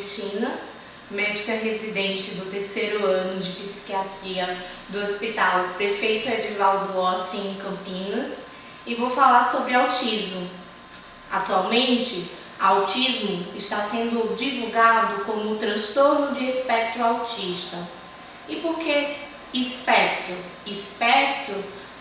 Cristina, médica residente do 3º ano de psiquiatria do Hospital Prefeito Edivaldo Ossi, em Campinas, e vou falar sobre autismo. Atualmente, autismo está sendo divulgado como transtorno de espectro autista. E por que espectro? Espectro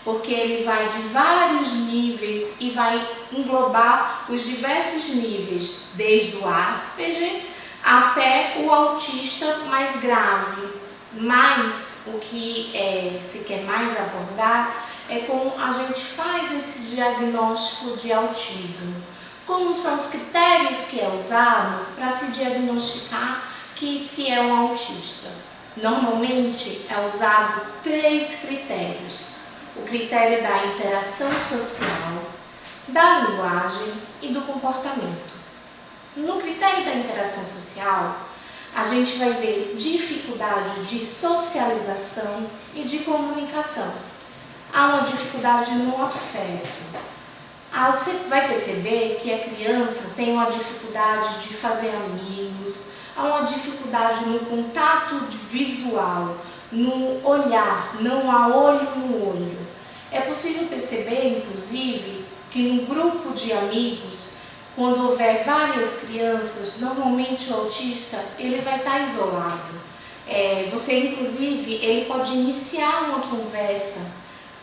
porque ele vai de vários níveis e vai englobar os diversos níveis, desde o Asperger até o autista mais grave. Mas o que se quer mais abordar é como a gente faz esse diagnóstico de autismo. Como são os critérios que é usado para se diagnosticar que se é um autista? Normalmente é usado 3 critérios. O critério da interação social, da linguagem e do comportamento. No critério da interação social, a gente vai ver dificuldade de socialização e de comunicação. Há uma dificuldade no afeto. Você vai perceber que a criança tem uma dificuldade de fazer amigos, há uma dificuldade no contato visual, no olhar, não há olho no olho. É possível perceber, inclusive, que num grupo de amigos, quando houver várias crianças, normalmente o autista ele vai estar isolado. Ele pode iniciar uma conversa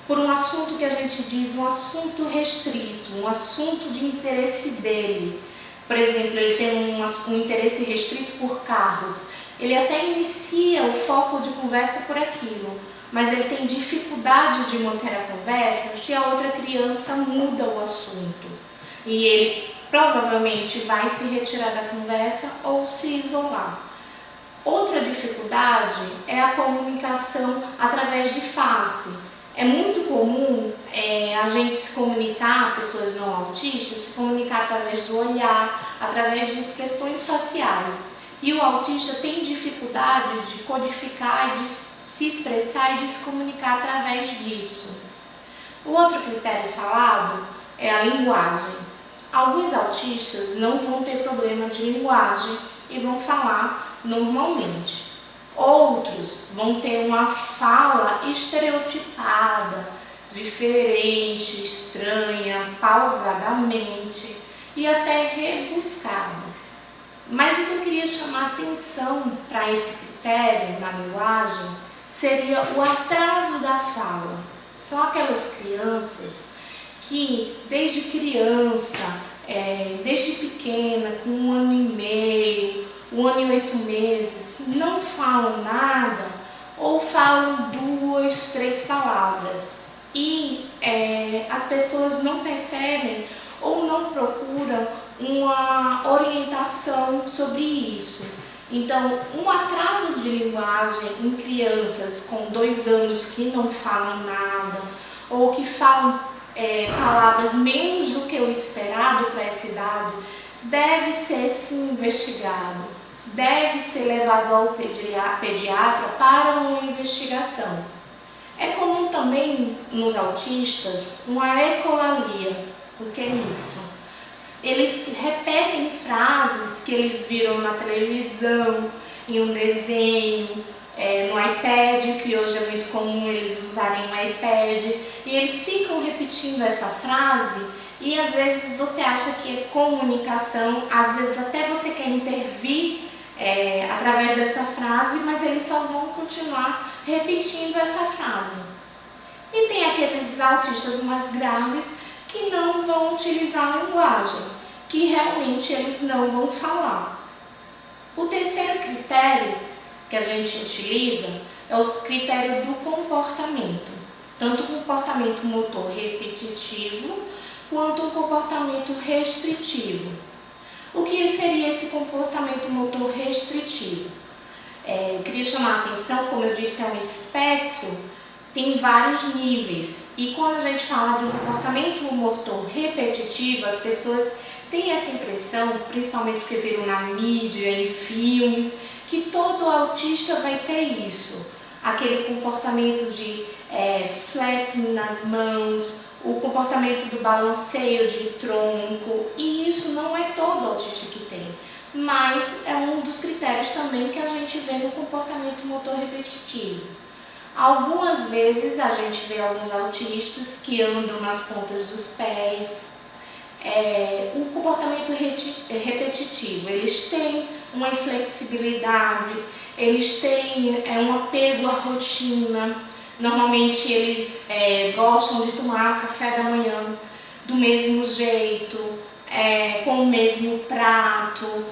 por um assunto que a gente diz um assunto restrito, um assunto de interesse dele. Por exemplo, ele tem um interesse restrito por carros. Ele até inicia o foco de conversa por aquilo, mas ele tem dificuldade de manter a conversa se a outra criança muda o assunto. E ele provavelmente vai se retirar da conversa ou se isolar. Outra dificuldade é a comunicação através de face. É muito comum a gente se comunicar, pessoas não autistas, se comunicar através do olhar, através de expressões faciais. E o autista tem dificuldade de codificar, de se expressar e de se comunicar através disso. O outro critério falado é a linguagem. Alguns autistas não vão ter problema de linguagem e vão falar normalmente. Outros vão ter uma fala estereotipada, diferente, estranha, pausadamente e até rebuscada. Mas o que eu queria chamar a atenção para esse critério na linguagem seria o atraso da fala. São aquelas crianças que desde criança, desde pequena, com 1 ano e meio, 1 ano e 8 meses, não falam nada ou falam 2, 3 palavras. E as pessoas não percebem ou não procuram uma orientação sobre isso. Então, um atraso de linguagem em crianças com 2 anos que não falam nada ou que falam palavras menos do que o esperado para essa idade, deve ser sim investigado, deve ser levado ao pediatra para uma investigação. É comum também nos autistas uma ecolalia. O que é isso? Eles repetem frases que eles viram na televisão, em um desenho, no iPad, que hoje é muito comum eles usarem um iPad, e eles ficam repetindo essa frase e às vezes você acha que é comunicação, às vezes até você quer intervir através dessa frase, mas eles só vão continuar repetindo essa frase. E tem aqueles autistas mais graves que não vão utilizar a linguagem, que realmente eles não vão falar. O terceiro critério que a gente utiliza é o critério do comportamento, tanto o comportamento motor repetitivo quanto o comportamento restritivo. O que seria esse comportamento motor restritivo? Eu queria chamar a atenção, como eu disse, é um espectro, tem vários níveis. E quando a gente fala de um comportamento motor repetitivo, as pessoas têm essa impressão, principalmente porque viram na mídia, em filmes, que todo autista vai ter isso. Aquele comportamento de flapping nas mãos, o comportamento do balanceio de tronco, e isso não é todo autista que tem. mas é um dos critérios também que a gente vê no comportamento motor repetitivo. Algumas vezes a gente vê alguns autistas que andam nas pontas dos pés. O comportamento repetitivo, eles têm uma inflexibilidade, eles têm um apego à rotina. Normalmente eles gostam de tomar café da manhã do mesmo jeito, com o mesmo prato,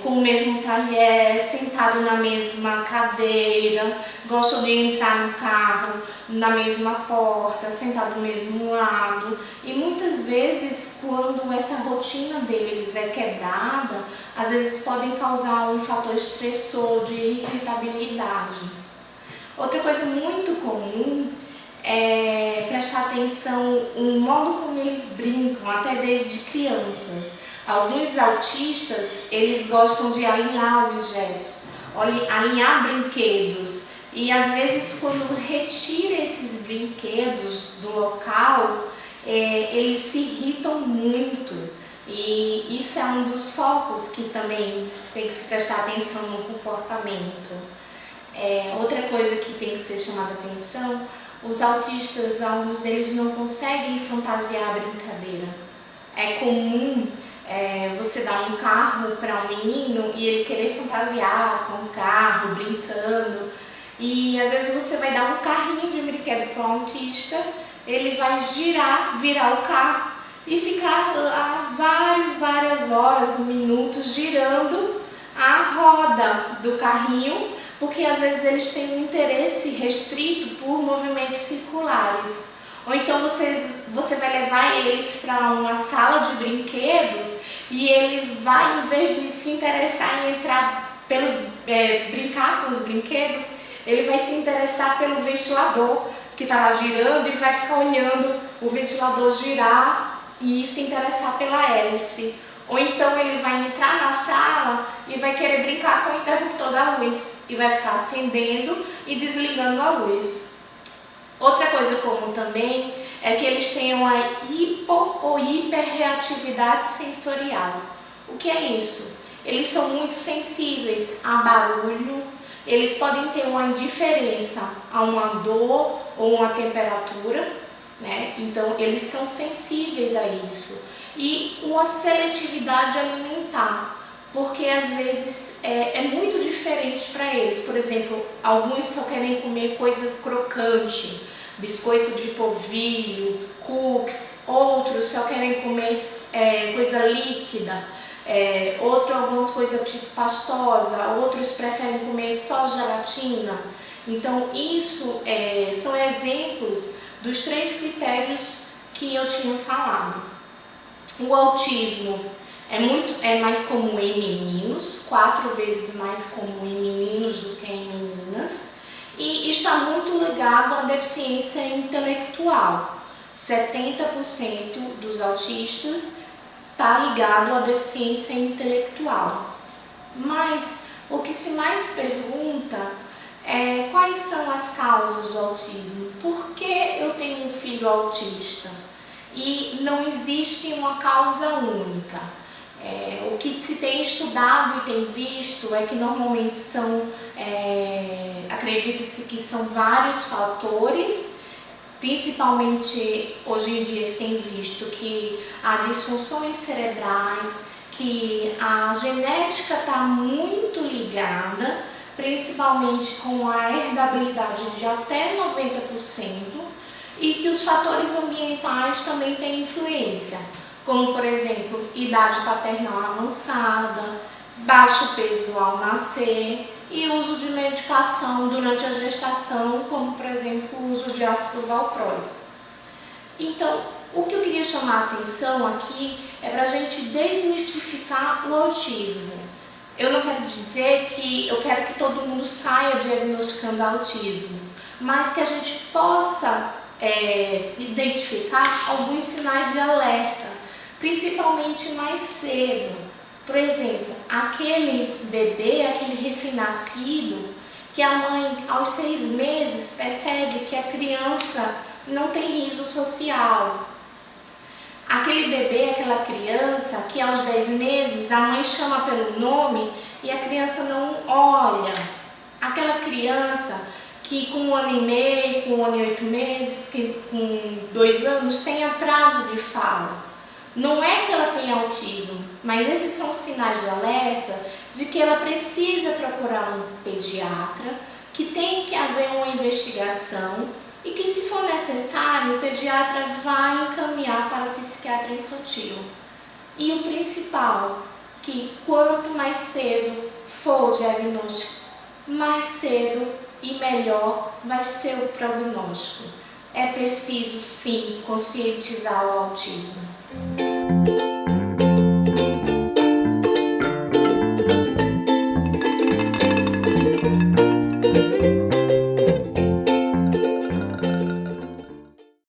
com o mesmo talher, sentado na mesma cadeira, gostam de entrar no carro na mesma porta, sentado do mesmo lado. E muitas vezes, quando essa rotina deles é quebrada, às vezes podem causar um fator estressor de irritabilidade. Outra coisa muito comum é prestar atenção no modo como eles brincam, até desde criança. Alguns autistas, eles gostam de alinhar objetos, alinhar brinquedos. E às vezes, quando retira esses brinquedos do local, eles se irritam muito. E isso é um dos focos que também tem que se prestar atenção no comportamento. Outra coisa que tem que ser chamada atenção, os autistas, alguns deles não conseguem fantasiar a brincadeira. É comum você dar um carro para um menino e ele querer fantasiar com o carro, brincando. E às vezes você vai dar um carrinho de brinquedo para um autista, ele vai virar o carro e ficar lá várias horas, minutos, girando a roda do carrinho, porque às vezes eles têm um interesse restrito por movimentos circulares. Ou então você vai levar eles para uma sala de brinquedos e ele vai, em vez de se interessar em brincar com os brinquedos, ele vai se interessar pelo ventilador que está lá girando e vai ficar olhando o ventilador girar e se interessar pela hélice. Ou então ele vai entrar na sala e vai querer brincar com o interruptor da luz e vai ficar acendendo e desligando a luz. Outra coisa comum também é que eles tenham a hipo ou hiperreatividade sensorial. O que é isso? Eles são muito sensíveis a barulho, eles podem ter uma indiferença a uma dor ou uma temperatura, né? Então eles são sensíveis a isso. E uma seletividade alimentar, porque às vezes é muito diferente para eles. Por exemplo, alguns só querem comer coisa crocante, biscoito de polvilho, cookies, outros só querem comer coisa líquida, algumas coisas tipo pastosa, outros preferem comer só gelatina. Então isso são exemplos dos 3 critérios que eu tinha falado. O autismo é mais comum em meninos, 4 vezes mais comum em meninos do que em meninas, e está muito ligado à deficiência intelectual. 70% dos autistas está ligado à deficiência intelectual. Mas o que se mais pergunta é quais são as causas do autismo? Por que eu tenho um filho autista? E não existe uma causa única. O que se tem estudado e tem visto é que normalmente acredita-se que são vários fatores, principalmente hoje em dia tem visto que há disfunções cerebrais, que a genética está muito ligada, principalmente com a herdabilidade de até 90%, e que os fatores ambientais também têm influência, como por exemplo, idade paternal avançada, baixo peso ao nascer e uso de medicação durante a gestação, como por exemplo o uso de ácido valproico. Então, o que eu queria chamar a atenção aqui é para a gente desmistificar o autismo. Eu não quero dizer que eu quero que todo mundo saia diagnosticando autismo, mas que a gente possa identificar alguns sinais de alerta, principalmente mais cedo. Por exemplo, aquele bebê, aquele recém-nascido, que a mãe aos 6 meses percebe que a criança não tem riso social. Aquele bebê, aquela criança que aos 10 meses vezes a mãe chama pelo nome e a criança não olha. Aquela criança que com 1 ano e meio, com 1 ano e 8 meses, que com 2 anos tem atraso de fala. Não é que ela tem autismo, mas esses são sinais de alerta de que ela precisa procurar um pediatra, que tem que haver uma investigação e que, se for necessário, o pediatra vai encaminhar para o psiquiatra infantil. E o principal, que quanto mais cedo for o diagnóstico, mais cedo e melhor vai ser o prognóstico. É preciso, sim, conscientizar o autismo.